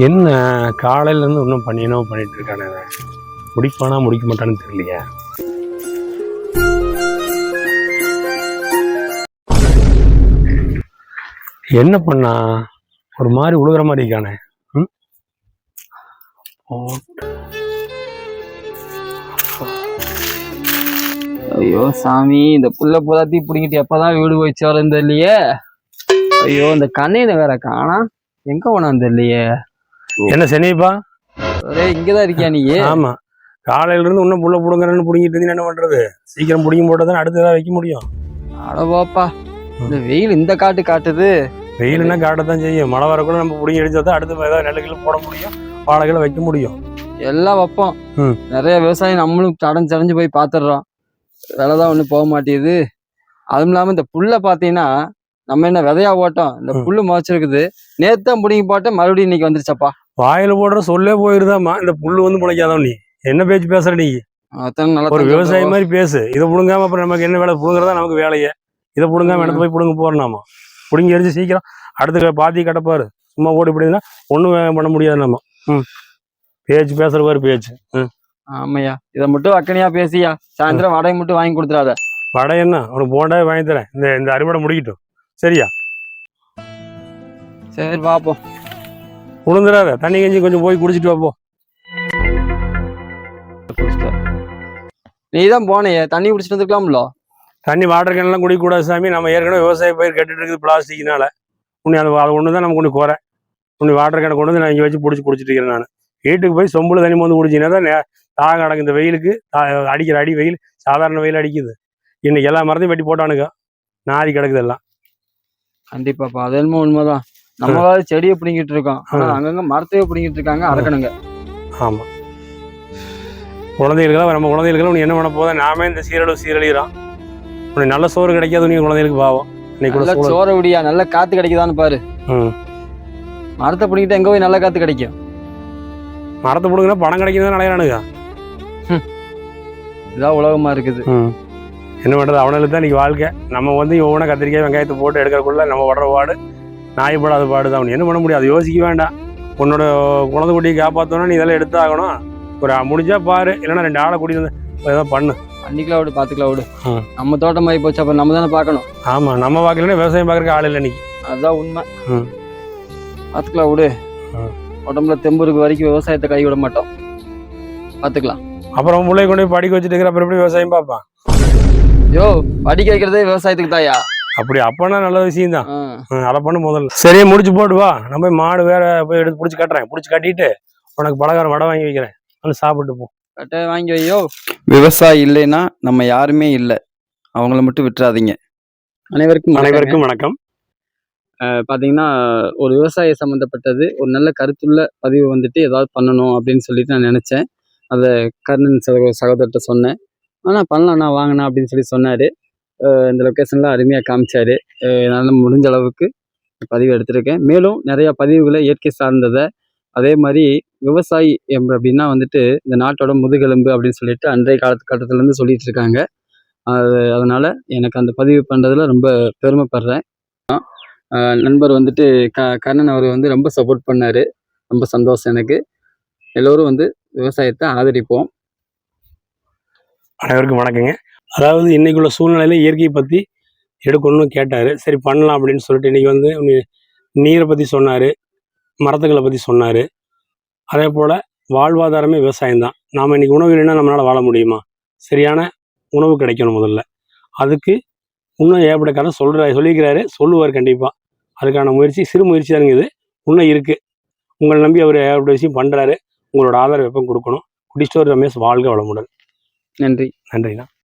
என்ன காலையிலேருந்து இன்னும் பண்ணிட்டு இருக்கானே, முடிப்பானா முடிக்க மாட்டான்னு தெரியலையா? என்ன பண்ணா ஒரு மாதிரி உழுகுற மாதிரி இருக்கானே. ஐயோ சாமி, இந்த புள்ள புதாத்தி பிடிக்கிட்டு எப்பதான் வீடு போயிச்சு வரேன்னு தெரியலையே. ஐயோ, இந்த கண்ணையில வேற காணா, எங்க போனான்னு தெரியலையே. என்ன சென்னைப்பா? ஒரே இங்கதான் இருக்கியா நீ? ஆமா, காலையில இருந்து இன்னும் புள்ள புடுங்குறன்னு புடுங்கிட்டு இருந்து என்ன பண்றது? சீக்கிரம் புடிங்கி போட்டதான் அடுத்து ஏதாவது வைக்க முடியும். அடவாப்பா, இந்த வெயில் இந்த காட்டு காட்டுது. வெயிலுன்னா காட்டத்தான் செய்யும். மழை வரக்குள்ள நம்ம புடிங்கி அடிச்சாதான் அடுத்து ஏதாவது நெல்லுகளை போட முடியும், வாழைகளை வைக்க முடியும். எல்லாம் வைப்போம். நிறைய விவசாயம் நம்மளும் தடைஞ்சு போய் பாத்துடுறோம். விலைதான் ஒண்ணு போக மாட்டேங்குது. அதுவும் இல்லாம இந்த புல்ல பாத்தீங்கன்னா, நம்ம என்ன விதையா போட்டோம், இந்த புல்லு முளைச்சிருக்குது. நேத்தான் புடிங்கி போட்டேன், மறுபடியும் இன்னைக்கு வந்துருச்சப்பா. வாயில போடுற சொல்லே போயிருதாமா, இந்த புல்லு வந்து முளைக்காதான். நீ என்ன பேச்சு பேசுற? நீ ஒரு விவசாயி மாதிரி பேசு. இதை புடுங்காம அப்புறம் நமக்கு என்ன வேலை? புடுங்குறதா நமக்கு வேலையே. இதை புடுங்காம இடத்து போய் புடுங்க போறோம். புடுங்கி எரிஞ்சு சீக்கிரம் அடுத்து பாத்தி கட்டப்பாரு. சும்மா ஓடி போடுதுன்னா ஒண்ணும் பண்ண முடியாது நம்ம. பேச்சு பேசுற பாரு பேச்சு. ஆமையா, இதை மட்டும் அக்கனையா பேசியா. சாயந்தரம் வடை மட்டும் வாங்கி கொடுத்துடாத. வடை என்ன, உனக்கு போண்டாவே வாங்கி தரேன். இந்த அறுவடை முடிக்கட்டும், சரியா? சரி பாப்போம். உளுந்துடாத, தண்ணி கஞ்சி கொஞ்சம் போய் குடிச்சிட்டு வாப்போ. நீதான் போனையே, தண்ணி குடிச்சிட்டு வந்துக்கலாம்ல. தண்ணி வாட்டர் கேன்லாம் குடிக்கக்கூடாது சாமி. நம்ம ஏற்கனவே விவசாய பயிர் கட்டிட்டு இருக்குது பிளாஸ்டிக்னால. உன்னை அது ஒன்று தான் நமக்கு ஒன்று குறை. உன்னை வாட்டர் கேனை கொண்டு வந்து நான் இங்கே வச்சு குடிச்சிட்டு இருக்கிறேன். நான் வீட்டுக்கு போய் சொம்புல தண்ணி வந்து குடிச்சிங்கன்னா தான் தாகம் அடங்கு. இந்த வெயிலுக்கு அடிக்கிற அடி வெயில், சாதாரண வெயில் அடிக்குது. இன்னைக்கு எல்லா மரத்தையும் வெட்டி போட்டானுங்க, நாரி கிடக்குது எல்லாம். கண்டிப்பாப்பா, அது என்னமோ உண்மைதான். நம்மளால செடியை பிடிங்கிட்டு இருக்கோம், அங்கங்க மரத்தையே பிடிங்கிட்டு இருக்காங்க, அறக்கணுங்க. ஆமா, குழந்தைகளுக்கெல்லாம் நம்ம குழந்தைகளுக்கெல்லாம் உனக்கு என்ன பண்ண போதா? நாமே இந்த சீரழிகிறோம். உனக்கு நல்ல சோறு கிடைக்காது. நீங்க குழந்தைகளுக்கு பாவம். இன்னைக்கு சோற விடியா, நல்ல காத்து கிடைக்குதான்னு பாரு. மரத்தை பிடிங்கிட்டு எங்க போய் நல்ல காத்து கிடைக்கும்? மரத்தை பிடிங்கினா பணம் கிடைக்கிறதா நினைக்கிறானுங்க. இதான் உலகமா இருக்குது. என்ன பண்றது? அவனுக்கு தான் இன்னைக்கு வாழ்க்கை. நம்ம வந்து ஒவ்வொன்றா கத்திரிக்காய் வெங்காயத்தை போட்டு எடுக்கிறக்குள்ள நம்ம வர்ற பாடு நாய்படாத பாடுதான். அவனு என்ன பண்ண முடியாது? யோசிக்க வேண்டாம். உன்னோட குழந்தை குட்டியை காப்பாற்றோன்னா நீ இதெல்லாம் எடுத்தாகணும். ஒரு முடிஞ்சா பாரு, இல்லைன்னா 2 ஆளை கூட்டிட்டு வந்து ஏதாவது பண்ணு. அன்னைக்குலாம் விடு, பாத்துக்கலாம் விடு. நம்ம தோட்டம் ஆகி போச்சு, அப்புறம் நம்ம தானே பார்க்கணும். ஆமா, நம்ம பார்க்கலன்னா விவசாயம் பார்க்கறதுக்கு ஆள் இல்லை இன்னைக்கு. அதுதான் உண்மை. பாத்துக்கலாம் விடு. உடம்புல தெம்பு இருக்கு வரைக்கும் விவசாயத்தை கை விட மாட்டோம். பாத்துக்கலாம். அப்புறம் பிள்ளை கொண்டு போய் படிக்க வச்சுட்டு இருக்கிற அப்புறம் எப்படி விவசாயம் பார்ப்பான்? யோ, படிக்க வைக்கிறதே விவசாயத்துக்கு தாயா? அப்படி அப்பனா நல்ல விஷயம் தான். அதை பண்ணு முதல்ல. சரியா முடிச்சு போட்டு வா. நம்ம போய் மாடு வேற போய் எடுத்து பிடிச்சி கட்டுறேன். பிடிச்சி கட்டிட்டு உனக்கு பலகாரம் வடை வாங்கி வைக்கிறேன், வந்து சாப்பிட்டு போ. கட்ட வாங்கி வையோ. விவசாயி இல்லைன்னா நம்ம யாருமே இல்லை, அவங்கள மட்டும் விட்டுறாதீங்க. அனைவருக்கும் வணக்கம். பார்த்தீங்கன்னா, ஒரு விவசாய சம்மந்தப்பட்டது ஒரு நல்ல கருத்துள்ள பதிவு வந்துட்டு ஏதாவது பண்ணணும் அப்படின்னு சொல்லிட்டு நான் நினச்சேன். அதை கர்ணன் சகோதரர்கிட்ட சொன்னேன். ஆனால் பண்ணலாண்ணா வாங்கண்ணா அப்படின்னு சொல்லி சொன்னார். இந்த லொக்கேஷன்லாம் அருமையாக காமிச்சார். என்னால் முடிஞ்ச அளவுக்கு பதிவு எடுத்திருக்கேன். மேலும் நிறையா பதிவுகளை இயற்கை சார்ந்ததை, அதே மாதிரி விவசாயி அப்படின்னா வந்துட்டு இந்த நாட்டோட முதுகெலும்பு அப்படின்னு சொல்லிட்டு அன்றைய காலத்துலேருந்து சொல்லிட்டு இருக்காங்க. அதனால் எனக்கு அந்த பதிவு பண்ணுறதுல ரொம்ப பெருமைப்படுறேன். நண்பர் வந்துட்டு கர்ணன் அவர் வந்து ரொம்ப சப்போர்ட் பண்ணார். ரொம்ப சந்தோஷம் எனக்கு. எல்லோரும் வந்து விவசாயத்தை ஆதரிப்போம். அனைவருக்கும் வணக்கங்க. அதாவது இன்னைக்குள்ள சூழ்நிலையில இயற்கையை பற்றி எடுக்கணும்னு கேட்டார். சரி பண்ணலாம் அப்படின்னு சொல்லிட்டு இன்னைக்கு வந்து நீரை பற்றி சொன்னார், மரத்துக்களை பற்றி சொன்னார். அதே போல் வாழ்வாதாரமே விவசாயம் தான். நாம் இன்னைக்கு உணவு இல்லைன்னா நம்மளால் வாழ முடியுமா? சரியான உணவு கிடைக்கணும் முதல்ல. அதுக்கு இன்னும் ஏற்படக்காரன் சொல்லியிருக்கிறாரு, சொல்லுவார் கண்டிப்பாக. அதுக்கான முயற்சி சிறு முயற்சி தானுங்க இது, இன்னும் இருக்குது. உங்களை நம்பி அவர் ஏற்பட்ட விஷயம் பண்ணுறாரு. உங்களோட ஆதரவு எப்போ கொடுக்கணும். குட்டி ஸ்டோரி ரமேஷ் வாழ்க வளமுடன். நன்றி. நன்றிண்ணா.